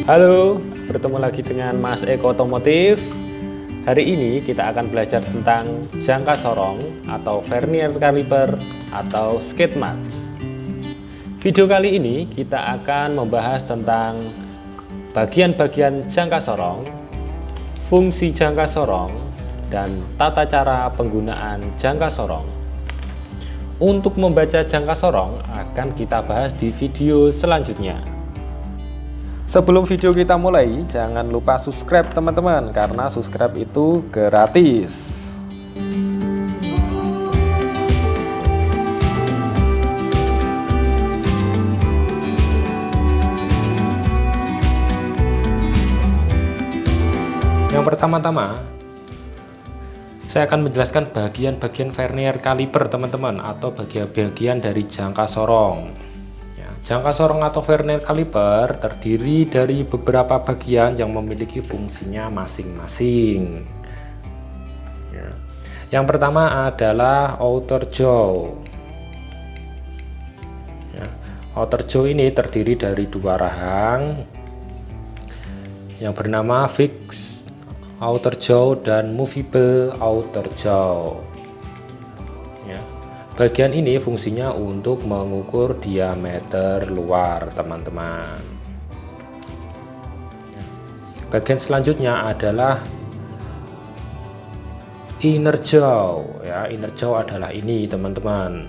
Halo, bertemu lagi dengan Mas Eko Otomotif. Hari ini kita akan belajar tentang jangka sorong atau vernier caliper atau skate marks. Video kali ini kita akan membahas tentang bagian-bagian jangka sorong, fungsi jangka sorong, dan tata cara penggunaan jangka sorong. Untuk membaca jangka sorong akan kita bahas di video selanjutnya. Sebelum video kita mulai, jangan lupa subscribe teman-teman, karena subscribe itu gratis. Yang pertama-tama, saya akan menjelaskan bagian-bagian vernier caliper teman-teman, atau bagian-bagian dari jangka sorong. Jangka sorong atau vernier caliper terdiri dari beberapa bagian yang memiliki fungsinya masing-masing. Yang pertama adalah outer jaw. Outer jaw ini terdiri dari dua rahang yang bernama fixed outer jaw dan movable outer jaw. Bagian ini fungsinya untuk mengukur diameter luar teman-teman. Bagian selanjutnya adalah inner jaw. Inner jaw adalah ini teman-teman.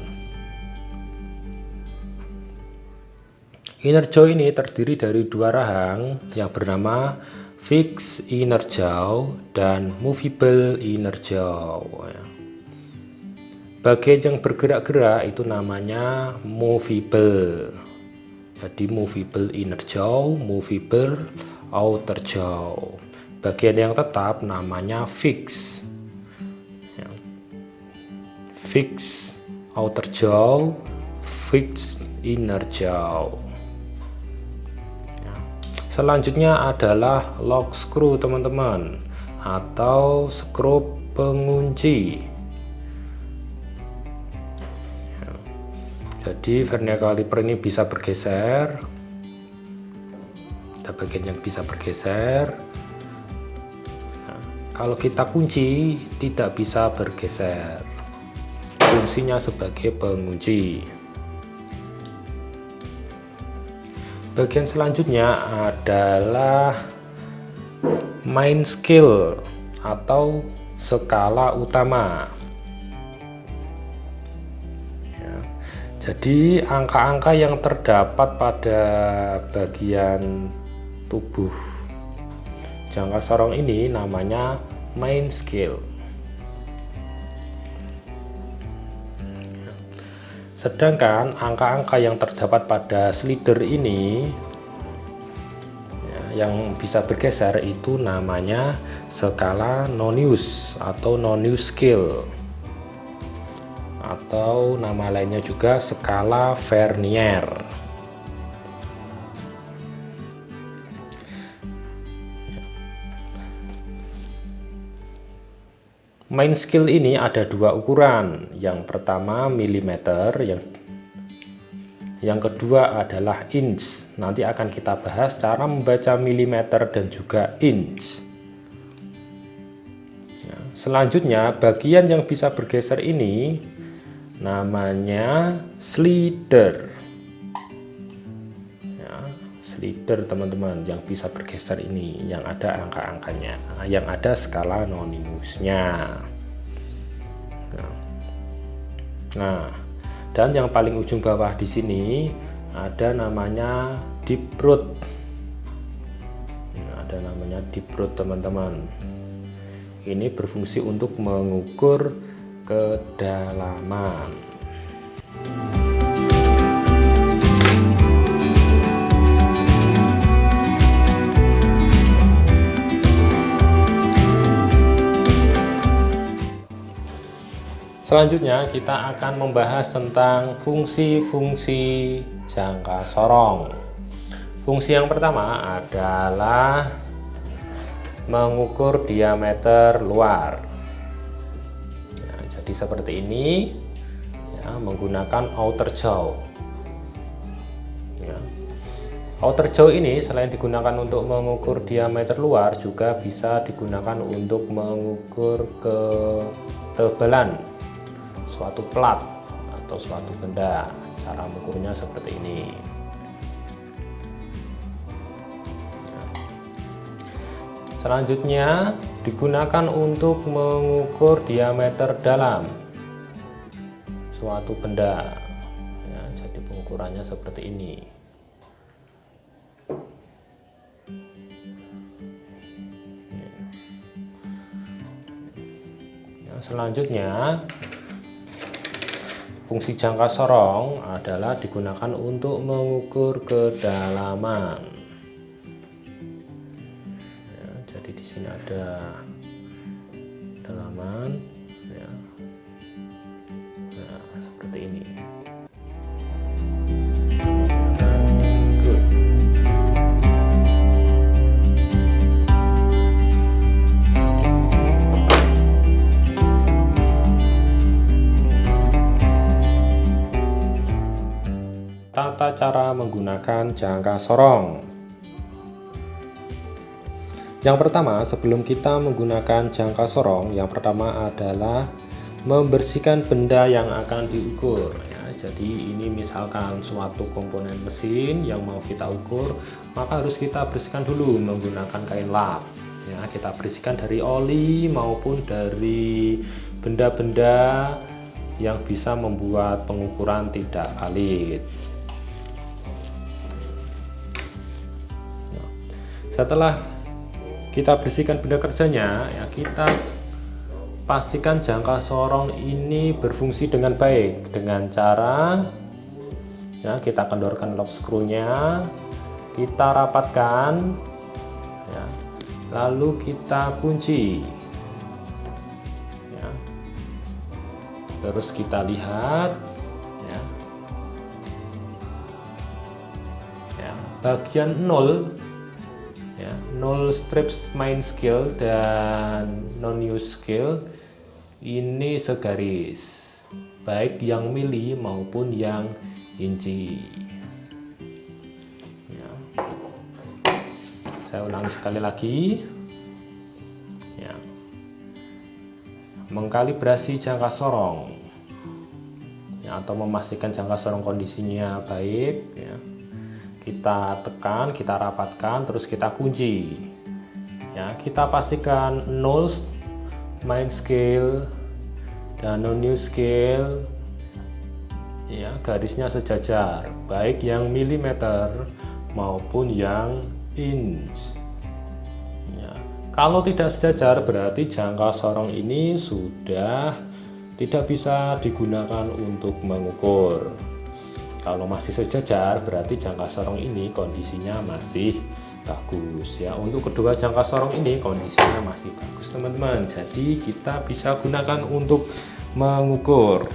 Inner jaw ini terdiri dari dua rahang yang bernama fixed inner jaw dan movable inner jaw. Bagian yang bergerak-gerak itu namanya movable. Jadi movable inner jaw, movable outer jaw. Bagian yang tetap namanya fix. Fix outer jaw, fix inner jaw. Selanjutnya adalah lock screw teman-teman, atau skru pengunci. Jadi vernier caliper ini bisa bergeser. Ada bagian yang bisa bergeser. Kalau kita kunci tidak bisa bergeser. Fungsinya sebagai pengunci. Bagian selanjutnya adalah main scale atau skala utama. Jadi angka-angka yang terdapat pada bagian tubuh jangka sorong ini namanya main scale. Sedangkan angka-angka yang terdapat pada slider ini yang bisa bergeser itu namanya skala Nonius atau Nonius scale, atau nama lainnya juga skala vernier. Main scale ini ada dua ukuran. Yang pertama milimeter, yang kedua adalah inch. Nanti akan kita bahas cara membaca milimeter dan juga inch. Selanjutnya bagian yang bisa bergeser ini namanya slider. Slider teman-teman, yang bisa bergeser ini, yang ada angka-angkanya, yang ada skala Noniusnya. Nah, dan yang paling ujung bawah di sini ada namanya deep root. Ada namanya deep root teman-teman. Ini berfungsi untuk mengukur kedalaman. Selanjutnya kita akan membahas tentang fungsi-fungsi jangka sorong. Fungsi yang pertama adalah mengukur diameter luar. Jadi seperti ini menggunakan outer jaw. Outer jaw ini selain digunakan untuk mengukur diameter luar, juga bisa digunakan untuk mengukur ketebalan suatu plat atau suatu benda. Cara mengukurnya seperti ini. Selanjutnya digunakan untuk mengukur diameter dalam suatu benda. Ya, jadi pengukurannya seperti ini. Selanjutnya, fungsi jangka sorong adalah digunakan untuk mengukur kedalaman. Ya, jadi di sini ada kedalaman, ya. Nah, seperti ini. Tata cara menggunakan jangka sorong. Yang pertama, sebelum kita menggunakan jangka sorong, yang pertama adalah membersihkan benda yang akan diukur. Ya, jadi ini misalkan suatu komponen mesin yang mau kita ukur, maka harus kita bersihkan dulu menggunakan kain lap. Ya, kita bersihkan dari oli maupun dari benda-benda yang bisa membuat pengukuran tidak valid. Setelah kita bersihkan benda kerjanya, ya, kita pastikan jangka sorong ini berfungsi dengan baik dengan cara, ya, kita kendorkan lock screw-nya, kita rapatkan, ya, lalu kita kunci, ya. Terus kita lihat, ya, ya, bagian 0, ya, 0 strips main scale dan non use scale ini segaris, baik yang mili maupun yang inci. Ya. Saya ulangi sekali lagi, ya. Mengkalibrasi jangka sorong, ya, atau memastikan jangka sorong kondisinya baik, ya. Kita tekan, kita rapatkan, terus kita kunci. Ya, kita pastikan 0 main scale dan non new scale, ya, garisnya sejajar, baik yang milimeter maupun yang inch. Ya, kalau tidak sejajar berarti jangka sorong ini sudah tidak bisa digunakan untuk mengukur. Kalau masih sejajar berarti jangka sorong ini kondisinya masih bagus, ya. Untuk kedua jangka sorong ini kondisinya masih bagus, teman-teman. Jadi kita bisa gunakan untuk mengukur.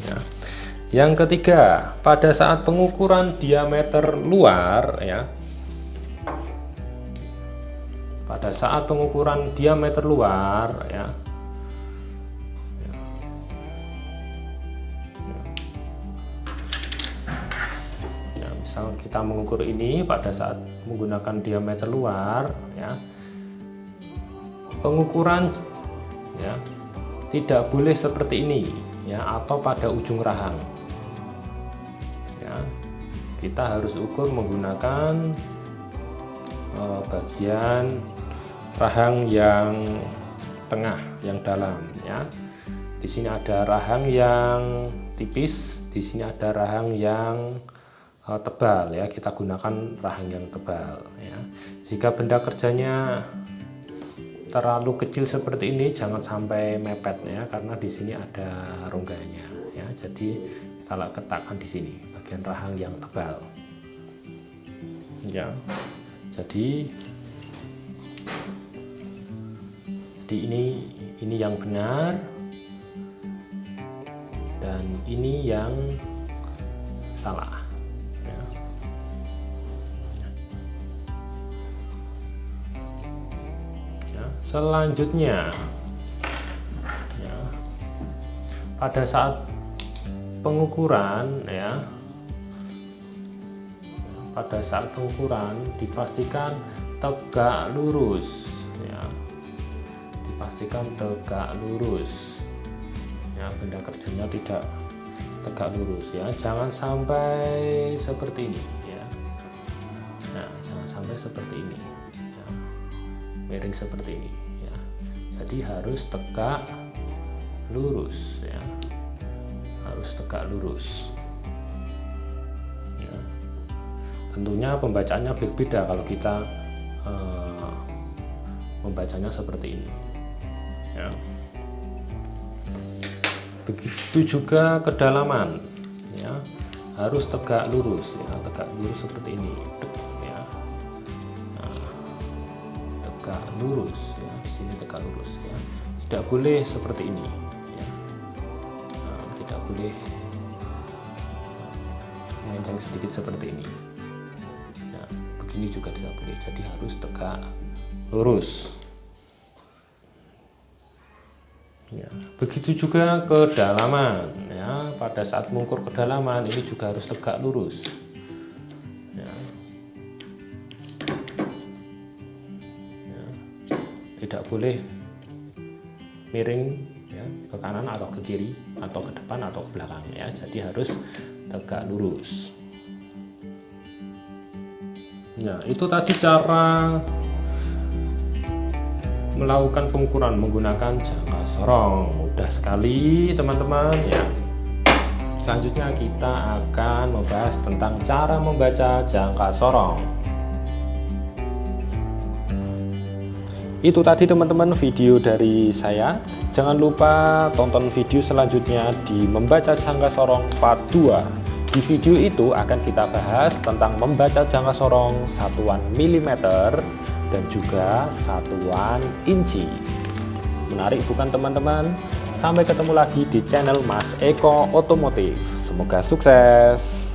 Ya. Yang ketiga, pada saat pengukuran diameter luar, ya. Pada saat pengukuran diameter luar, ya. Misal kita mengukur ini pada saat menggunakan diameter luar, ya, pengukuran, ya, tidak boleh seperti ini, ya, atau pada ujung rahang, ya. Kita harus ukur menggunakan bagian rahang yang tengah, yang dalam, ya. Di sini ada rahang yang tipis, di sini ada rahang yang tebal, ya. Kita gunakan rahang yang tebal, ya. Jika benda kerjanya terlalu kecil seperti ini jangan sampai mepet, ya, karena di sini ada rongganya, ya. Jadi kita letakkan di sini bagian rahang yang tebal, ya. Jadi ini yang benar dan ini yang salah. Selanjutnya, ya, pada saat pengukuran, ya, pada saat pengukuran dipastikan tegak lurus ya, dipastikan tegak lurus ya, benda kerjanya tidak tegak lurus ya, jangan sampai seperti ini ya. Nah, jangan sampai seperti ini ya, miring seperti ini ya, jadi harus tegak lurus ya, harus tegak lurus ya. Tentunya pembacaannya berbeda kalau kita membacanya seperti ini ya. Begitu juga kedalaman ya, harus tegak lurus ya, tegak lurus seperti ini ya. Nah, tegak lurus ya, sini tegak lurus ya, tidak boleh seperti ini ya. Nah, tidak boleh melenceng sedikit seperti ini. Nah, begini juga tidak boleh, jadi harus tegak lurus ya. Begitu juga kedalaman ya, pada saat mengukur kedalaman ini juga harus tegak lurus ya. Ya, tidak boleh miring ya, ke kanan atau ke kiri atau ke depan atau ke belakang ya, jadi harus tegak lurus. Nah, itu tadi cara melakukan pengukuran menggunakan jangka sorong. Mudah sekali teman-teman ya. Selanjutnya kita akan membahas tentang cara membaca jangka sorong. Itu tadi teman-teman video dari saya. Jangan lupa tonton video selanjutnya di membaca jangka sorong part 2. Di video itu akan kita bahas tentang membaca jangka sorong satuan milimeter dan juga satuan inci. Menarik bukan teman-teman? Sampai ketemu lagi di channel Mas Eko Otomotif. Semoga sukses.